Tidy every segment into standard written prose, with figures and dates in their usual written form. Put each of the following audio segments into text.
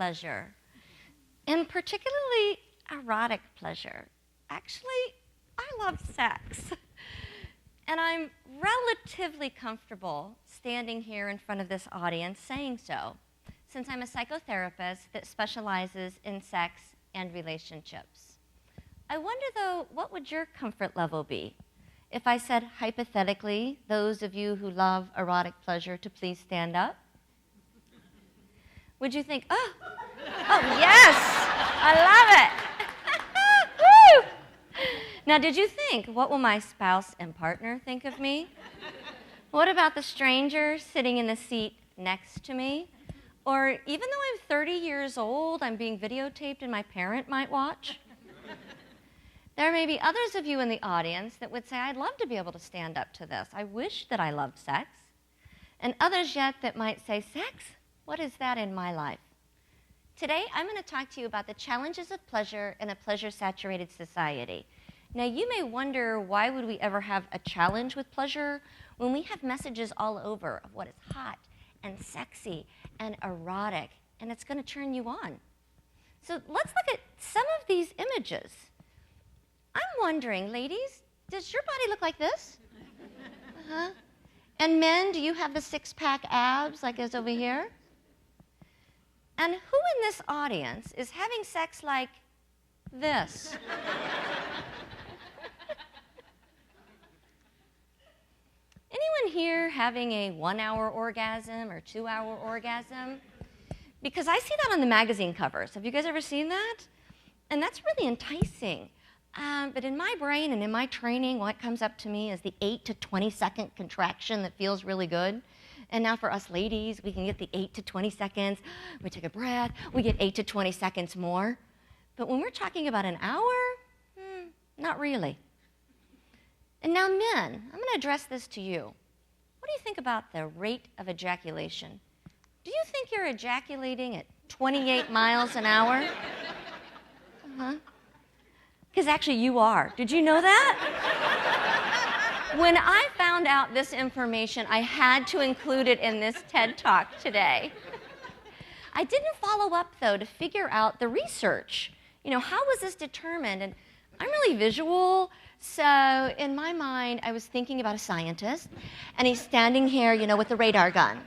pleasure, and particularly erotic pleasure. Actually, I love sex. And I'm relatively comfortable standing here in front of this audience saying so, since I'm a psychotherapist that specializes in sex and relationships. I wonder, though, what would your comfort level be if I said, hypothetically, those of you who love erotic pleasure to please stand up? Would you think, oh yes, I love it. Woo! Now, did you think, what will my spouse and partner think of me? What about the stranger sitting in the seat next to me? Or even though I'm 30 years old, I'm being videotaped and my parent might watch? There may be others of you in the audience that would say, I'd love to be able to stand up to this. I wish that I loved sex. And others yet that might say, sex? What is that in my life? Today, I'm going to talk to you about the challenges of pleasure in a pleasure-saturated society. Now, you may wonder, why would we ever have a challenge with pleasure when we have messages all over of what is hot and sexy and erotic, and it's going to turn you on. So let's look at some of these images. I'm wondering, ladies, does your body look like this? Uh-huh. And men, do you have the six-pack abs like is over here? And who in this audience is having sex like this? Anyone here having a 1-hour orgasm or 2-hour orgasm? Because I see that on the magazine covers. Have you guys ever seen that? And that's really enticing. But in my brain and in my training, what comes up to me is the 8 to 20 second contraction that feels really good. And now for us ladies, we can get the 8 to 20 seconds. We take a breath, we get 8 to 20 seconds more. But when we're talking about an hour, not really. And now men, I'm going to address this to you. What do you think about the rate of ejaculation? Do you think you're ejaculating at 28 miles an hour? Uh-huh. Because actually you are. Did you know that? When I found out this information, I had to include it in this TED Talk today. I didn't follow up, though, to figure out the research. How was this determined? And I'm really visual, so in my mind, I was thinking about a scientist, and he's standing here, with the radar gun.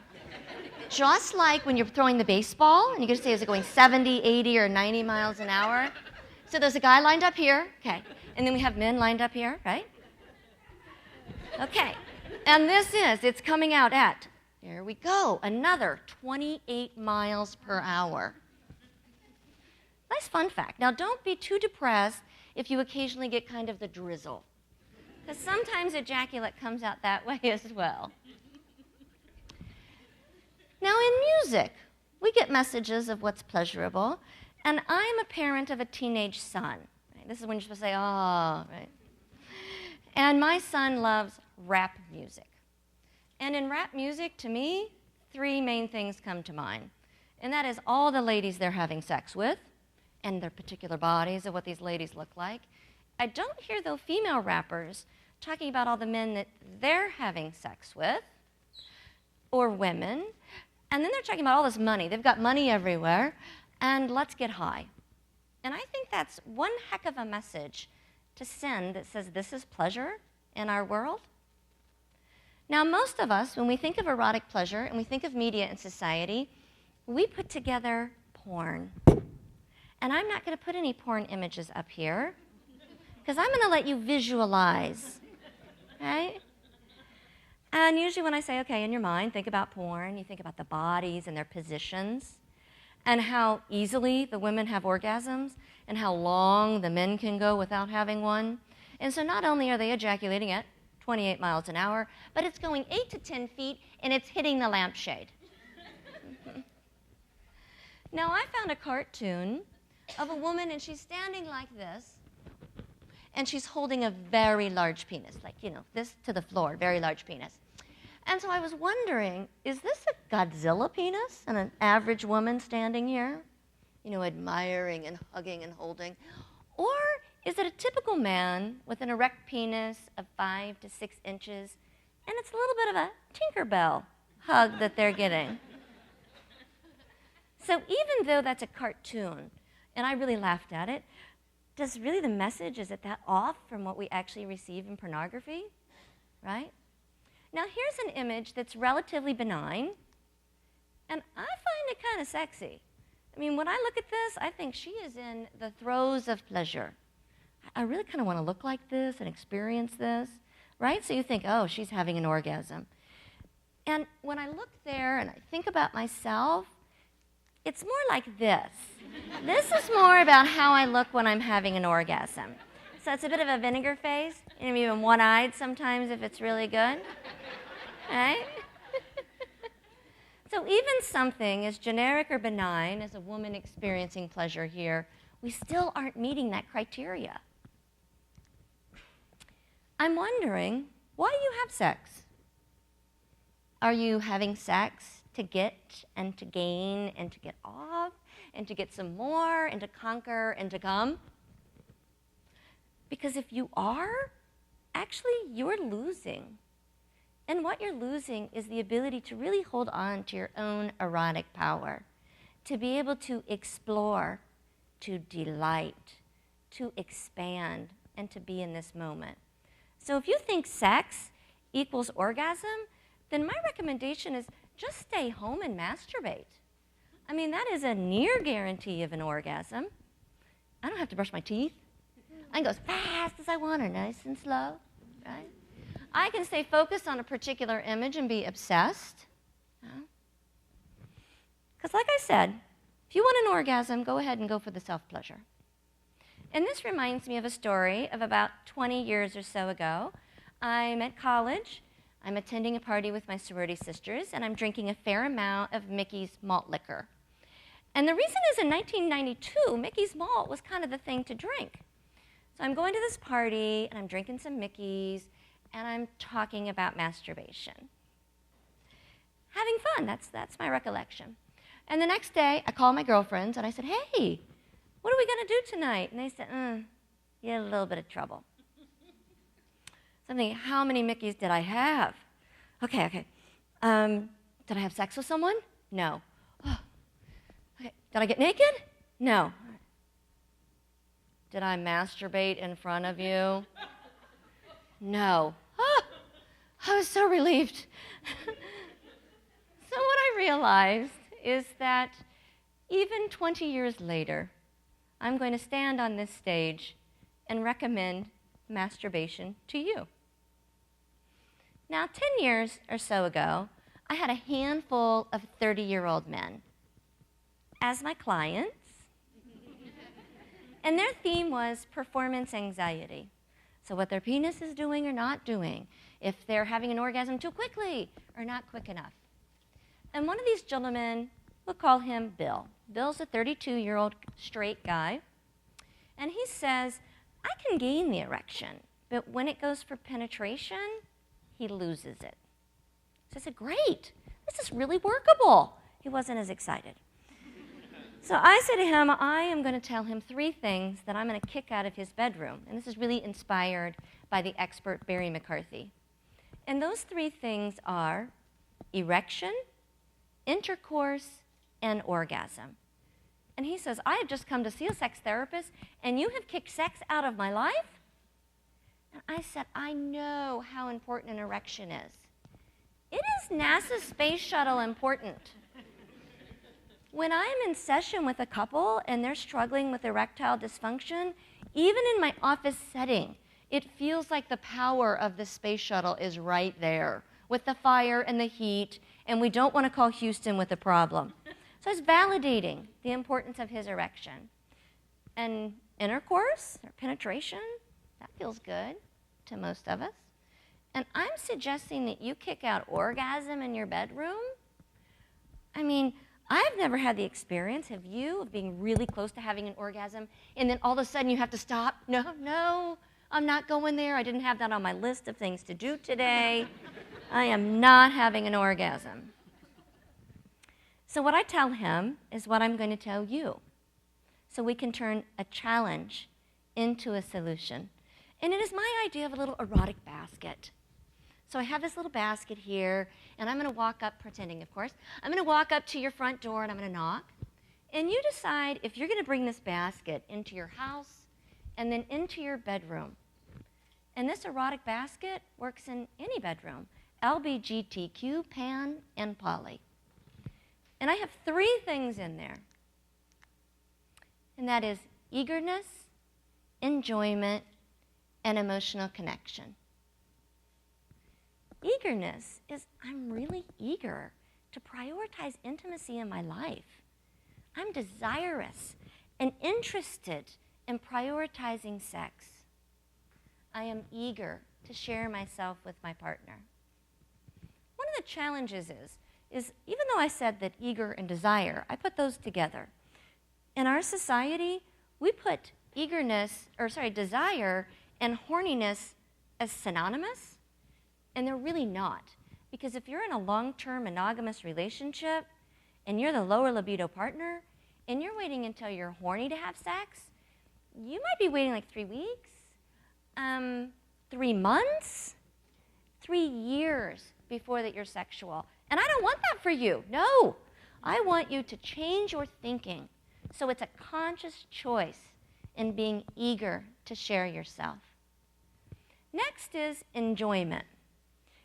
Just like when you're throwing the baseball, and you're going to say, is it going 70, 80, or 90 miles an hour? So there's a guy lined up here, okay, and then we have men lined up here, right? Okay, and it's coming out at, here we go, another 28 miles per hour. Nice fun fact. Now, don't be too depressed if you occasionally get kind of the drizzle, because sometimes ejaculate comes out that way as well. Now, in music, we get messages of what's pleasurable, and I'm a parent of a teenage son. Right? This is when you're supposed to say, oh, right? And my son loves rap music. And in rap music, to me, 3 main things come to mind. And that is all the ladies they're having sex with, and their particular bodies of what these ladies look like. I don't hear, though, female rappers talking about all the men that they're having sex with, or women. And then they're talking about all this money. They've got money everywhere, and let's get high. And I think that's one heck of a message to send that says this is pleasure in our world. Now, most of us, when we think of erotic pleasure and we think of media and society, we put together porn. And I'm not going to put any porn images up here, because I'm going to let you visualize, right? And usually when I say, okay, in your mind, think about porn, you think about the bodies and their positions, and how easily the women have orgasms, and how long the men can go without having one. And so not only are they ejaculating at 28 miles an hour, but it's going 8 to 10 feet, and it's hitting the lampshade. Now, I found a cartoon of a woman, and she's standing like this, and she's holding a very large penis, like, this to the floor, very large penis. And so I was wondering, is this a Godzilla penis and an average woman standing here, admiring and hugging and holding? Or is it a typical man with an erect penis of 5 to 6 inches, and it's a little bit of a Tinkerbell hug that they're getting? So even though that's a cartoon, and I really laughed at it, does really the message, is it that off from what we actually receive in pornography, right? Now here's an image that's relatively benign, and I find it kind of sexy. I mean, when I look at this, I think she is in the throes of pleasure. I really kind of want to look like this and experience this, right? So you think, oh, she's having an orgasm. And when I look there and I think about myself, it's more like this. This is more about how I look when I'm having an orgasm. So it's a bit of a vinegar face, and even one-eyed sometimes if it's really good, right? So even something as generic or benign as a woman experiencing pleasure here, we still aren't meeting that criteria. I'm wondering, why do you have sex? Are you having sex to get and to gain and to get off and to get some more and to conquer and to come? Because if you are, actually you're losing. And what you're losing is the ability to really hold on to your own erotic power, to be able to explore, to delight, to expand, and to be in this moment. So if you think sex equals orgasm, then my recommendation is just stay home and masturbate. I mean, that is a near guarantee of an orgasm. I don't have to brush my teeth. I can go as fast as I want or nice and slow, right? I can stay focused on a particular image and be obsessed. Because like I said, if you want an orgasm, go ahead and go for the self-pleasure. And this reminds me of a story of about 20 years or so ago. I'm at college. I'm attending a party with my sorority sisters, and I'm drinking a fair amount of Mickey's malt liquor. And the reason is in 1992, Mickey's malt was kind of the thing to drink. So I'm going to this party, and I'm drinking some Mickey's, and I'm talking about masturbation. Having fun, that's my recollection. And the next day, I called my girlfriends, and I said, hey, what are we going to do tonight? And they said, you had a little bit of trouble. So I'm thinking, how many Mickeys did I have? Okay. Did I have sex with someone? No. Oh. Okay. Did I get naked? No. Did I masturbate in front of you? No. Oh, I was so relieved. So what I realized is that even 20 years later, I'm going to stand on this stage and recommend masturbation to you. Now, 10 years or so ago, I had a handful of 30-year-old men as my clients, and their theme was performance anxiety. So what their penis is doing or not doing, if they're having an orgasm too quickly or not quick enough. And one of these gentlemen, we'll call him Bill. Bill's a 32-year-old straight guy, and he says, I can gain the erection, but when it goes for penetration, he loses it. So I said, great, this is really workable. He wasn't as excited. So I said to him, I am going to tell him 3 things that I'm going to kick out of his bedroom. And this is really inspired by the expert Barry McCarthy. And those 3 things are erection, intercourse, and orgasm. And he says, I have just come to see a sex therapist, and you have kicked sex out of my life? And I said, I know how important an erection is. It is NASA's space shuttle important. When I am in session with a couple and they're struggling with erectile dysfunction, even in my office setting, it feels like the power of the space shuttle is right there with the fire and the heat, and we don't want to call Houston with a problem. So it's validating the importance of his erection. And intercourse or penetration, that feels good to most of us. And I'm suggesting that you kick out orgasm in your bedroom. I mean, I've never had the experience, have you, of being really close to having an orgasm, and then all of a sudden you have to stop. No, I'm not going there. I didn't have that on my list of things to do today. I am not having an orgasm. So what I tell him is what I'm going to tell you, so we can turn a challenge into a solution. And it is my idea of a little erotic basket. So I have this little basket here, and I'm going to walk up, pretending, of course. I'm going to walk up to your front door, and I'm going to knock. And you decide if you're going to bring this basket into your house and then into your bedroom. And this erotic basket works in any bedroom, LBGTQ, pan, and poly. And I have 3 things in there. And that is eagerness, enjoyment, and emotional connection. Eagerness is I'm really eager to prioritize intimacy in my life. I'm desirous and interested in prioritizing sex. I am eager to share myself with my partner. One of the challenges is even though I said that eager and desire, I put those together. In our society, we put desire and horniness as synonymous, and they're really not. Because if you're in a long-term monogamous relationship and you're the lower libido partner and you're waiting until you're horny to have sex, you might be waiting like 3 weeks, 3 months, 3 years before that you're sexual. And I don't want that for you. No. I want you to change your thinking so it's a conscious choice in being eager to share yourself. Next is enjoyment.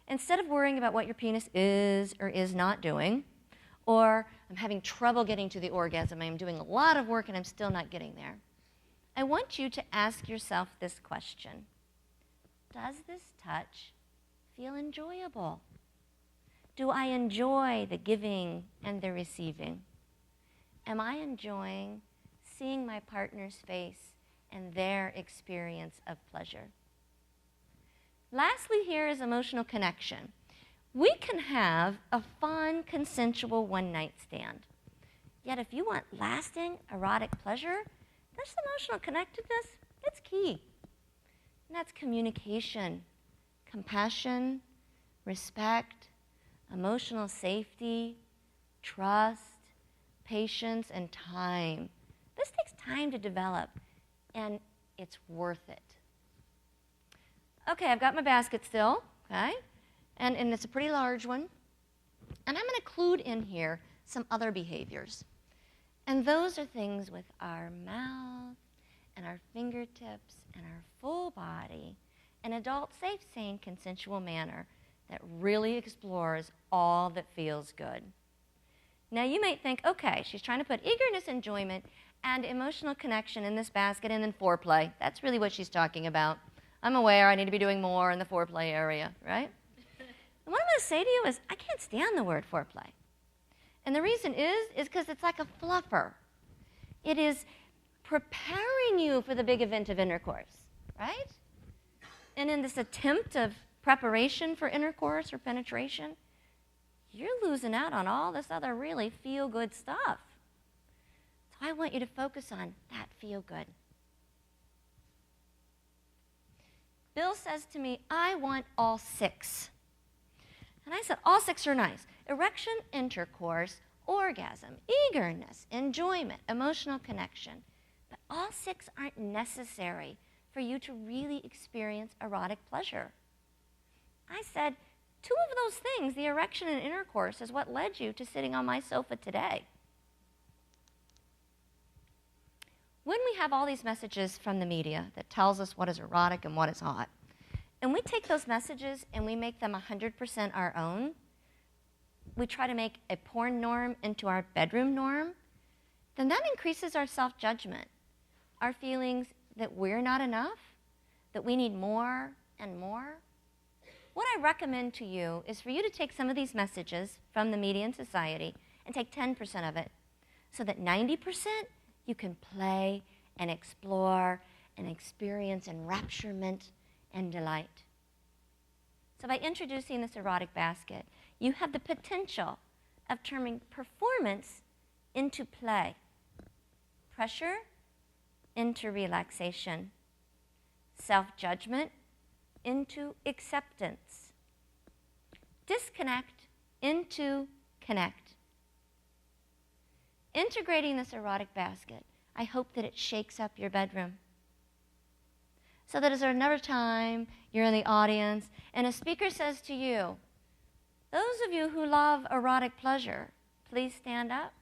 Instead of worrying about what your penis is or is not doing, or I'm having trouble getting to the orgasm, I'm doing a lot of work and I'm still not getting there, I want you to ask yourself this question. Does this touch feel enjoyable? Do I enjoy the giving and the receiving? Am I enjoying seeing my partner's face and their experience of pleasure? Lastly, here is emotional connection. We can have a fun, consensual one-night stand. Yet if you want lasting erotic pleasure, this emotional connectedness, it's key. And that's communication, compassion, respect, emotional safety, trust, patience, and time. This takes time to develop, and it's worth it. Okay, I've got my basket still, okay? And it's a pretty large one. And I'm going to include in here some other behaviors. And those are things with our mouth and our fingertips and our full body, an adult, safe, sane, consensual manner that really explores all that feels good. Now you might think, okay, she's trying to put eagerness, enjoyment, and emotional connection in this basket and then foreplay. That's really what she's talking about. I'm aware I need to be doing more in the foreplay area, right? And what I'm going to say to you is I can't stand the word foreplay. And the reason is because it's like a fluffer. It is preparing you for the big event of intercourse, right? And in this attempt of preparation for intercourse or penetration, you're losing out on all this other really feel-good stuff. So I want you to focus on that feel-good. Bill says to me, I want all 6. And I said, all 6 are nice. Erection, intercourse, orgasm, eagerness, enjoyment, emotional connection. But all 6 aren't necessary for you to really experience erotic pleasure. I said, 2 of those things, the erection and intercourse, is what led you to sitting on my sofa today. When we have all these messages from the media that tells us what is erotic and what is hot, and we take those messages and we make them 100% our own, we try to make a porn norm into our bedroom norm, then that increases our self-judgment, our feelings that we're not enough, that we need more and more. What I recommend to you is for you to take some of these messages from the media and society and take 10% of it so that 90% you can play and explore and experience enrapturement and delight. So by introducing this erotic basket, you have the potential of turning performance into play, pressure into relaxation, self-judgment into acceptance, disconnect into connect. Integrating this erotic basket, I hope that it shakes up your bedroom. So that as another time you're in the audience and a speaker says to you, those of you who love erotic pleasure, please stand up.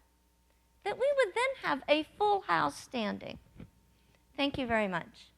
that we would then have a full house standing. Thank you very much.